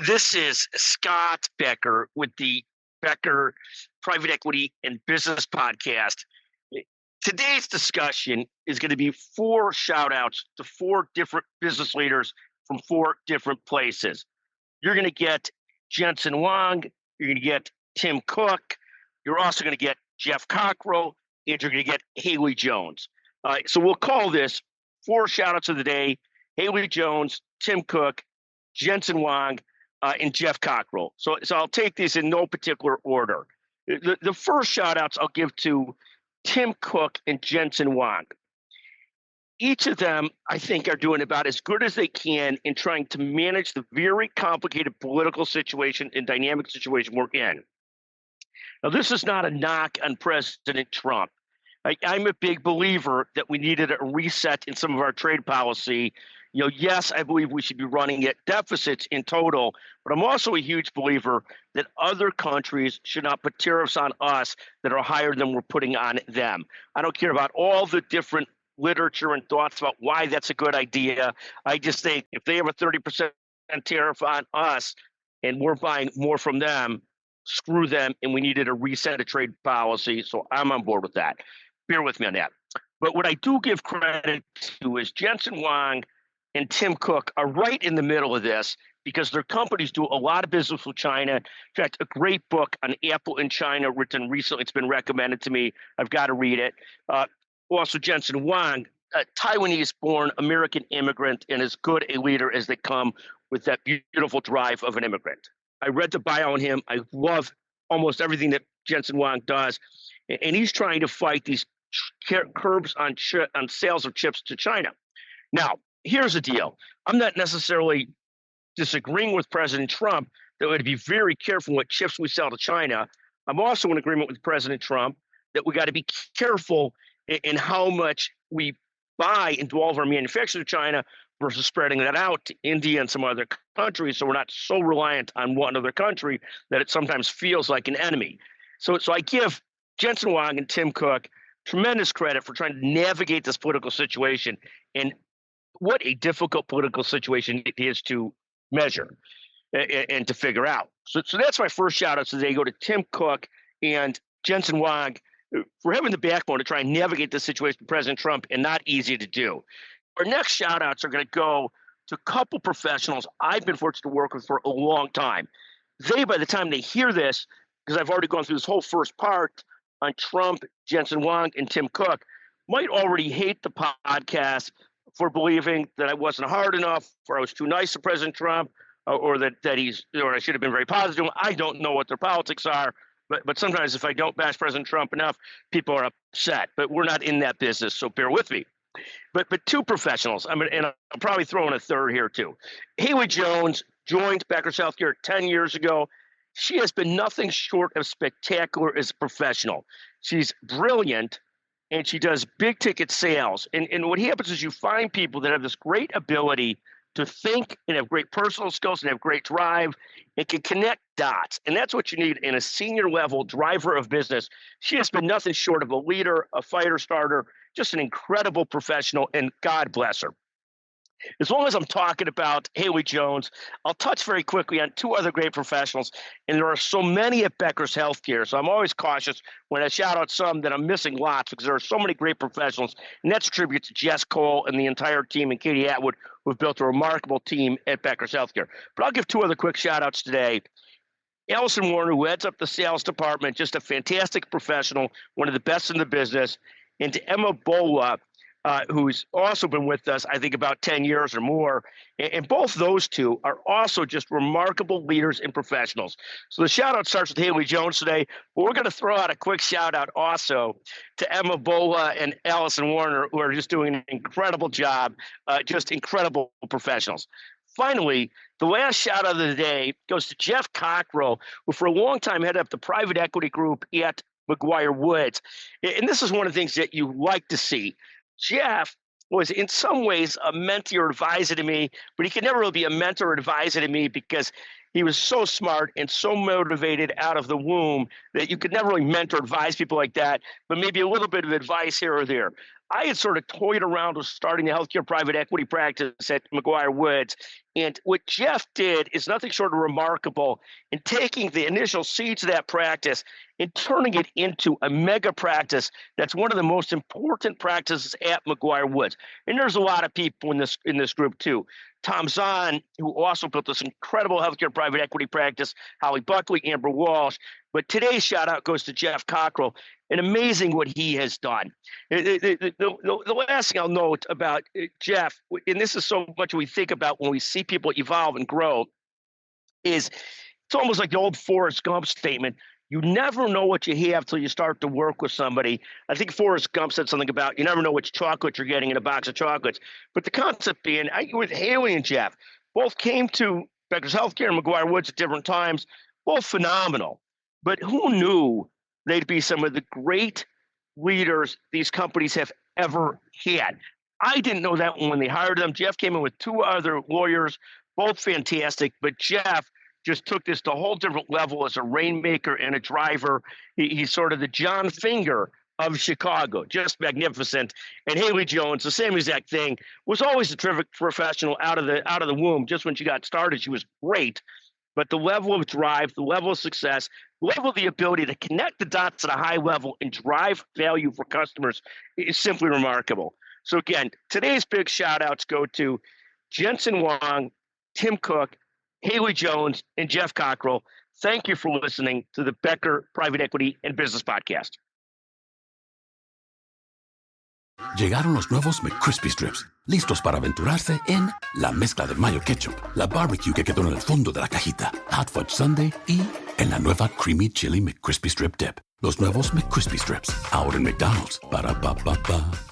This is Scott Becker with the Becker Private Equity and Business Podcast. Today's discussion is going to be four shout outs to four different business leaders from four different places. You're going to get Jensen Huang, you're going to get Tim Cook, you're also going to get Jeff Cockrell, and you're going to get Haley Jones. So we'll call this four shout outs of the day: Haley Jones, Tim Cook, Jensen Huang, and Jeff Cockrell. So I'll take these in no particular order. The first shout outs I'll give to Tim Cook and Jensen Huang. Each of them, I think, are doing about as good as they can in trying to manage the very complicated political situation and dynamic situation we're in. Now, this is not a knock on President Trump. I'm a big believer that we needed a reset in some of our trade policy. Yes, I believe we should be running at deficits in total, but I'm also a huge believer that other countries should not put tariffs on us that are higher than we're putting on them. I don't care about all the different literature and thoughts about why that's a good idea. I just think if they have a 30% tariff on us and we're buying more from them, screw them, and we needed a reset of trade policy. So I'm on board with that. Bear with me on that. But what I do give credit to is Jensen Huang and Tim Cook are right in the middle of this because their companies do a lot of business with China. In fact, a great book on Apple in China written recently. It's been recommended to me. I've got to read it. Also, Jensen Huang, a Taiwanese-born American immigrant, and as good a leader as they come with that beautiful drive of an immigrant. I read the bio on him. I love almost everything that Jensen Huang does. And he's trying to fight these curbs on sales of chips to China. Now, here's the deal. I'm not necessarily disagreeing with President Trump that we have to be very careful what chips we sell to China. I'm also in agreement with President Trump that we got to be careful in how much we buy into all of our manufacturing to China versus spreading that out to India and some other countries, so we're not so reliant on one other country that it sometimes feels like an enemy. So I give Jensen Huang and Tim Cook tremendous credit for trying to navigate this political situation, and what a difficult political situation it is to measure and to figure out. So that's my first shout out today. Go to Tim Cook and Jensen Huang for having the backbone to try and navigate this situation with President Trump, and not easy to do. Our next shout outs are going to go to a couple professionals I've been fortunate to work with for a long time. They, by the time they hear this, because I've already gone through this whole first part on Trump, Jensen Huang, and Tim Cook, might already hate the podcast for believing that I wasn't hard enough, or I was too nice to President Trump, or that he's, or I should have been very positive. I don't know what their politics are, but sometimes if I don't bash President Trump enough, people are upset. But we're not in that business, so bear with me. But two professionals, and I'll probably throw in a third here too. Haley Jones joined Becker's Healthcare 10 years ago. She has been nothing short of spectacular as a professional. She's brilliant, and she does big ticket sales. And what happens is you find people that have this great ability to think and have great personal skills and have great drive and can connect dots. And that's what you need in a senior level driver of business. She has been nothing short of a leader, a fighter starter, just an incredible professional, and God bless her. As long as I'm talking about Haley Jones, I'll touch very quickly on two other great professionals, and there are so many at Becker's Healthcare, so I'm always cautious when I shout out some that I'm missing lots because there are so many great professionals, and that's a tribute to Jess Cole and the entire team and Katie Atwood, who have built a remarkable team at Becker's Healthcare. But I'll give two other quick shout outs today. Allison Warner, who heads up the sales department, just a fantastic professional, one of the best in the business, and to Emma Bola, who's also been with us, I think, about 10 years or more. And both those two are also just remarkable leaders and professionals. So the shout out starts with Haley Jones today, but we're going to throw out a quick shout out also to Emma Bola and Allison Warner, who are just doing an incredible job, just incredible professionals. Finally, the last shout out of the day goes to Jeff Cockrell, who for a long time headed up the private equity group at McGuire Woods. And this is one of the things that you like to see. Jeff was in some ways a mentor or advisor to me, but he could never really be a mentor or advisor to me because he was so smart and so motivated out of the womb that you could never really mentor or advise people like that, but maybe a little bit of advice here or there. I had sort of toyed around with starting the healthcare private equity practice at McGuire Woods, And what Jeff did is nothing short of remarkable in taking the initial seeds of that practice and turning it into a mega practice that's one of the most important practices at McGuire Woods. And there's a lot of people in this group too. Tom Zahn, who also built this incredible healthcare private equity practice, Holly Buckley, Amber Walsh. But today's shout out goes to Jeff Cockrell, and amazing what he has done. The last thing I'll note about Jeff, and this is so much we think about when we see people evolve and grow, is it's almost like the old Forrest Gump statement. You never know what you have till you start to work with somebody. I think Forrest Gump said something about you never know which chocolate you're getting in a box of chocolates. But the concept being, with Haley and Jeff, both came to Becker's Healthcare and McGuire Woods at different times, both phenomenal. But who knew they'd be some of the great leaders these companies have ever had? I didn't know that when they hired them. Jeff came in with two other lawyers, both fantastic, but Jeff just took this to a whole different level as a rainmaker and a driver. He's sort of the John Finger of Chicago, just magnificent. And Haley Jones, the same exact thing, was always a terrific professional out of the womb. Just when she got started, she was great. But the level of drive, the level of success, the level of the ability to connect the dots at a high level and drive value for customers is simply remarkable. So again, today's big shout outs go to Jensen Huang, Tim Cook, Haley Jones, and Jeff Cockrell. Thank you for listening to the Becker Private Equity and Business Podcast. Llegaron los nuevos McCrispy Strips, listos para aventurarse en la mezcla de mayo ketchup, la barbecue que quedó en el fondo de la cajita, hot fudge sundae y en la nueva creamy chili McCrispy Strip dip. Los nuevos McCrispy Strips, ahora en McDonald's. Ba-da-ba-ba-ba.